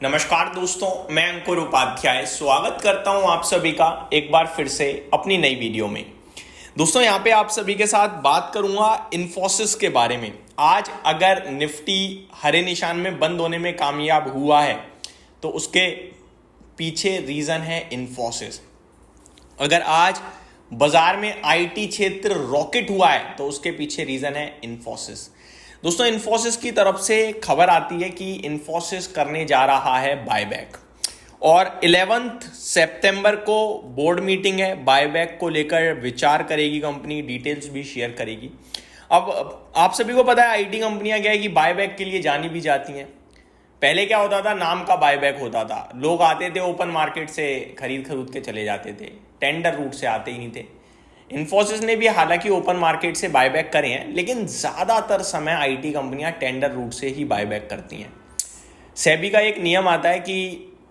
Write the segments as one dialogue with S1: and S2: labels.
S1: नमस्कार दोस्तों, मैं अंकुर उपाध्याय स्वागत करता हूं आप सभी का एक बार फिर से अपनी नई वीडियो में। दोस्तों यहां पे आप सभी के साथ बात करूंगा इन्फोसिस के बारे में। आज अगर निफ्टी हरे निशान में बंद होने में कामयाब हुआ है तो उसके पीछे रीजन है इन्फोसिस। अगर आज बाजार में आईटी क्षेत्र रॉकेट हुआ है तो उसके पीछे रीजन है इन्फोसिस। दोस्तों इन्फोसिस की तरफ से खबर आती है कि इन्फोसिस करने जा रहा है बायबैक और 11 सितंबर को बोर्ड मीटिंग है। बायबैक को लेकर विचार करेगी कंपनी, डिटेल्स भी शेयर करेगी। अब आप सभी को पता है आईटी कंपनियां क्या है कि बायबैक के लिए जानी भी जाती हैं। पहले क्या होता था, नाम का बायबैक होता था, लोग आते थे ओपन मार्केट से खरीद के चले जाते थे, टेंडर रूट से आते ही नहीं थे। इन्फोसिस ने भी हालांकि ओपन मार्केट से बायबैक करे हैं, लेकिन ज्यादातर समय आईटी कंपनियां टेंडर रूट से ही बायबैक करती हैं। सेबी का एक नियम आता है कि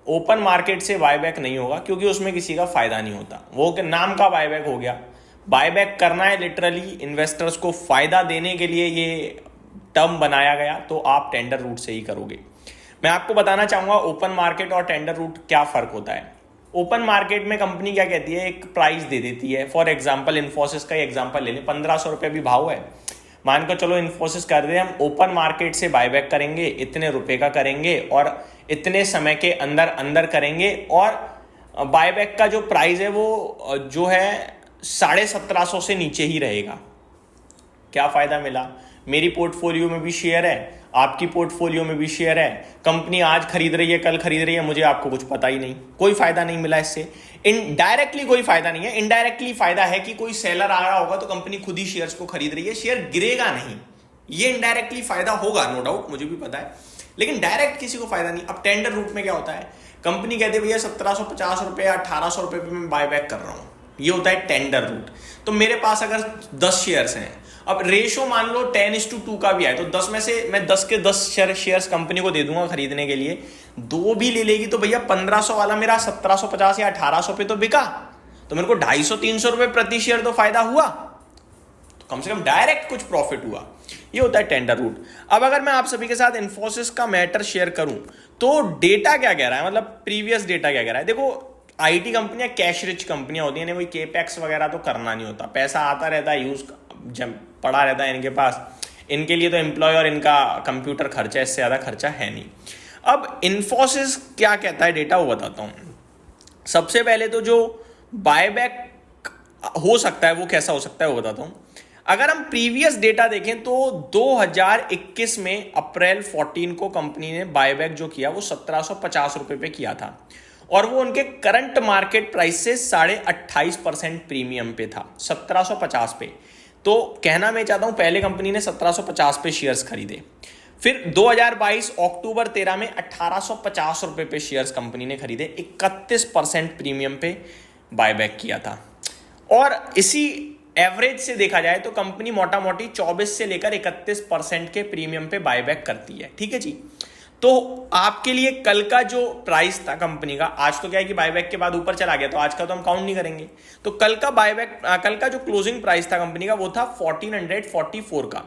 S1: ओपन मार्केट से बायबैक नहीं होगा क्योंकि उसमें किसी का फायदा नहीं होता। वो नाम का बायबैक हो गया। बायबैक करना है लिटरली इन्वेस्टर्स को फायदा देने के लिए ये टर्म बनाया गया, तो आप टेंडर रूट से ही करोगे। मैं आपको बताना चाहूंगा ओपन मार्केट और टेंडर रूट क्या फर्क होता है। ओपन मार्केट में कंपनी क्या कहती है, एक प्राइस दे देती है। फॉर एग्जांपल इन्फोसिस का ही एग्जांपल ले लें, 1500 रुपये भी भाव है। मान कर चलो इन्फोसिस कर दे, हम ओपन मार्केट से बायबैक करेंगे, इतने रुपए का करेंगे और इतने समय के अंदर अंदर करेंगे, और बायबैक का जो प्राइस है वो जो है 1750 से नीचे ही रहेगा। क्या फायदा मिला? मेरी पोर्टफोलियो में भी शेयर है, आपकी पोर्टफोलियो में भी शेयर है। कंपनी आज खरीद रही है, कल खरीद रही है, मुझे आपको कुछ पता ही नहीं, कोई फायदा नहीं मिला इससे। इनडायरेक्टली कोई फायदा नहीं है। इनडायरेक्टली फायदा है कि कोई सेलर आ रहा होगा तो कंपनी खुद ही शेयर्स को खरीद रही है, शेयर गिरेगा नहीं। ये इनडायरेक्टली फायदा होगा, नो डाउट, मुझे भी पता है, लेकिन डायरेक्ट किसी को फायदा नहीं। अब टेंडर रूट में क्या होता है, कंपनी कहते भैया 1750 रुपए या 1800 रुपए पे मैं बायबैक कर रहा हूं, ये होता है टेंडर रूट। तो मेरे पास अगर 10 शेयर्स हैं, अब रेशो मान लो 10:2 का भी आए तो 10 में से मैं 10 के 10 शेयर्स कंपनी को दे दूंगा खरीदने के लिए। 2 भी ले लेगी तो भैया 1500 वाला मेरा 1750 या 1800 पे तो बिका, तो मेरे को 250-300 रुपए प्रति शेयर तो फायदा हुआ, तो कम से कम डायरेक्ट कुछ प्रॉफिट हुआ। ये होता है टेंडर रूट। अब अगर मैं आप सभी के साथ इन्फोसिस का मैटर शेयर करूं तो डेटा क्या कह रहा है, मतलब प्रीवियस डेटा क्या कह रहा है। देखो आईटी कंपनियां कैश रिच कंपनियां होती हैं, कोई केपेक्स वगैरह तो करना नहीं होता, पैसा आता रहता है, यूज जब पड़ा रहता है इनके पास। इनके लिए तो एम्प्लॉय और इनका कंप्यूटर खर्चा, इससे ज्यादा खर्चा है नहीं। अब इन्फोसिस क्या कहता है डेटा, वो बताता हूं। सबसे पहले तो जो बायबैक हो सकता है वो कैसा हो सकता है वो बताता हूं। अगर हम प्रीवियस डेटा देखें तो 2021 में अप्रैल 14 को कंपनी ने बायबैक जो किया वो 1750 रुपए पे किया था, और वो उनके करंट मार्केट प्राइस से 28.5% प्रीमियम पे था, 1750 पे। तो कहना मैं चाहता हूं पहले कंपनी ने 1750 पे शेयर्स खरीदे, फिर 2022 अक्टूबर 13 में 1850 रुपए पे शेयर्स कंपनी ने खरीदे, 31% प्रीमियम पे बायबैक किया था। और इसी एवरेज से देखा जाए तो कंपनी मोटा मोटी 24 से लेकर 31% के प्रीमियम पे बायबैक करती है। ठीक है जी। तो आपके लिए कल का जो प्राइस था कंपनी का, आज तो क्या है कि बायबैक के बाद ऊपर चला गया तो आज का तो हम काउंट नहीं करेंगे, तो कल का जो क्लोजिंग प्राइस था कंपनी का वो था 1444 का।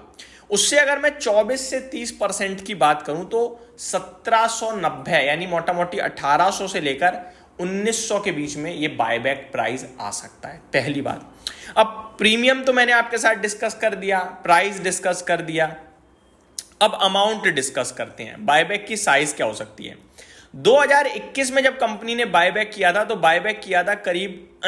S1: उससे अगर मैं 24 से 30% की बात करूं तो 1790, यानी मोटा मोटी 1800 से लेकर 1900 के बीच में ये बायबैक प्राइस आ सकता है, पहली बात। अब प्रीमियम तो मैंने आपके साथ डिस्कस कर दिया, प्राइस डिस्कस कर दिया, अब अमाउंट डिस्कस करते हैं। बायबैक की साइज क्या हो सकती है। 2021 में जब कंपनी ने बायबैक किया था तो बायबैक किया था करीब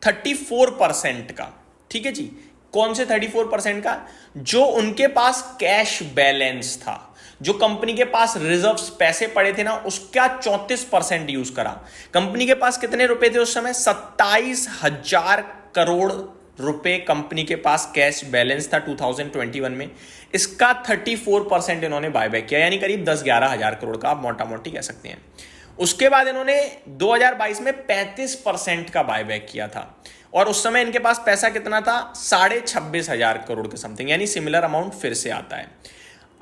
S1: 34% का। ठीक है जी। कौन से 34% का? जो उनके पास कैश बैलेंस था, जो कंपनी के पास रिजर्व्स पैसे पड़े थे ना, उसका 34% यूज करा। कंपनी के पास कितने रुपए थे उस समय? 27,000 करोड़ रुपए कंपनी के पास कैश बैलेंस था 2021 में। इसका 34% इन्होंने बायबैक किया, यानी करीब 10-11 हजार करोड़ का आप मोटा मोटी कह सकते हैं। उसके बाद इन्होंने 2022 में 35% का बायबैक किया था, और उस समय इनके पास पैसा कितना था? 26,500 करोड़ के समथिंग, यानी सिमिलर अमाउंट फिर से आता है।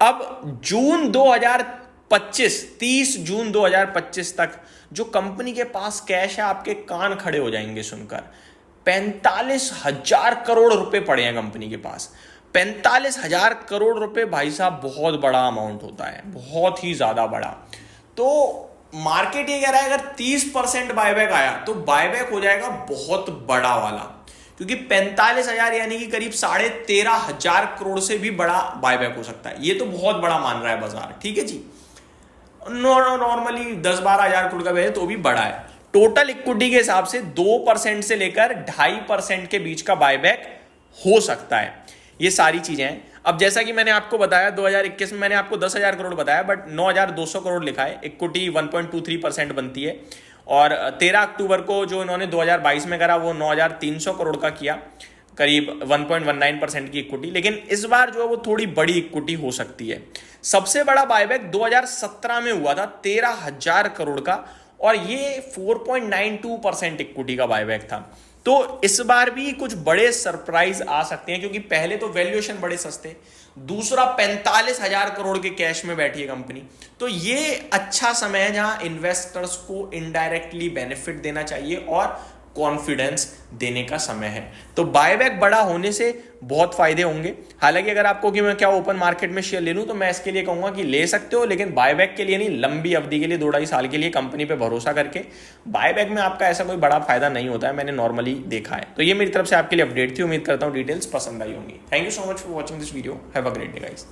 S1: अब जून 2025, 30 जून 2025 तक जो कंपनी के पास कैश है, आपके कान खड़े हो जाएंगे सुनकर, 45,000 करोड़ रुपए पड़े हैं कंपनी के पास। 45,000 करोड़ रुपए भाई साहब बहुत बड़ा अमाउंट होता है, बहुत ही ज्यादा बड़ा। तो मार्केट ये कह रहा है अगर 30% बायबैक आया तो बायबैक हो जाएगा बहुत बड़ा वाला, क्योंकि 45,000 यानी कि करीब 13,500 करोड़ से भी बड़ा बायबैक हो सकता है। ये तो बहुत बड़ा मान रहा है बाजार, ठीक है जी। नॉर्मली 10-12 हजार करोड़ का है तो भी बड़ा है। टोटल इक्विटी के हिसाब से 2% से लेकर 2.5% के बीच का बायबैक हो सकता है। ये सारी चीजें हैं। अब जैसा कि मैंने आपको बताया 2021 में मैंने आपको 10,000 करोड़ बताया, बट 9,200 करोड़ लिखा है। इक्विटी 1.23% बनती है, और 13 अक्टूबर को जो इन्होंने 2022 में करा वो 9,300 करोड़ का किया, करीब 1.19% की इक्विटी। लेकिन इस बार जो है वो थोड़ी बड़ी इक्विटी हो सकती है। सबसे बड़ा बायबैक 2017 में हुआ था 13,000 करोड़ का, और ये 4.92% इक्विटी का बायबैक था। तो इस बार भी कुछ बड़े सरप्राइज आ सकते हैं, क्योंकि पहले तो वैल्यूएशन बड़े सस्ते, दूसरा 45,000 करोड़ के कैश में बैठी है कंपनी। तो ये अच्छा समय है जहां इन्वेस्टर्स को इनडायरेक्टली बेनिफिट देना चाहिए और कॉन्फिडेंस देने का समय है। तो बायबैक बड़ा होने से बहुत फायदे होंगे। हालांकि अगर आपको कि मैं क्या ओपन मार्केट में शेयर ले लूं, तो मैं इसके लिए कहूंगा कि ले सकते हो, लेकिन बायबैक के लिए नहीं, लंबी अवधि के लिए 2-2.5 साल के लिए कंपनी पे भरोसा करके। बायबैक में आपका ऐसा कोई बड़ा फायदा नहीं होता है, मैंने नॉर्मली देखा है। तो ये मेरी तरफ से आपके लिए अपडेट थी। उम्मीद करता हूं डिटेल्स पसंद आई होंगी। Thank you so much for watching this video. Have a great day guys.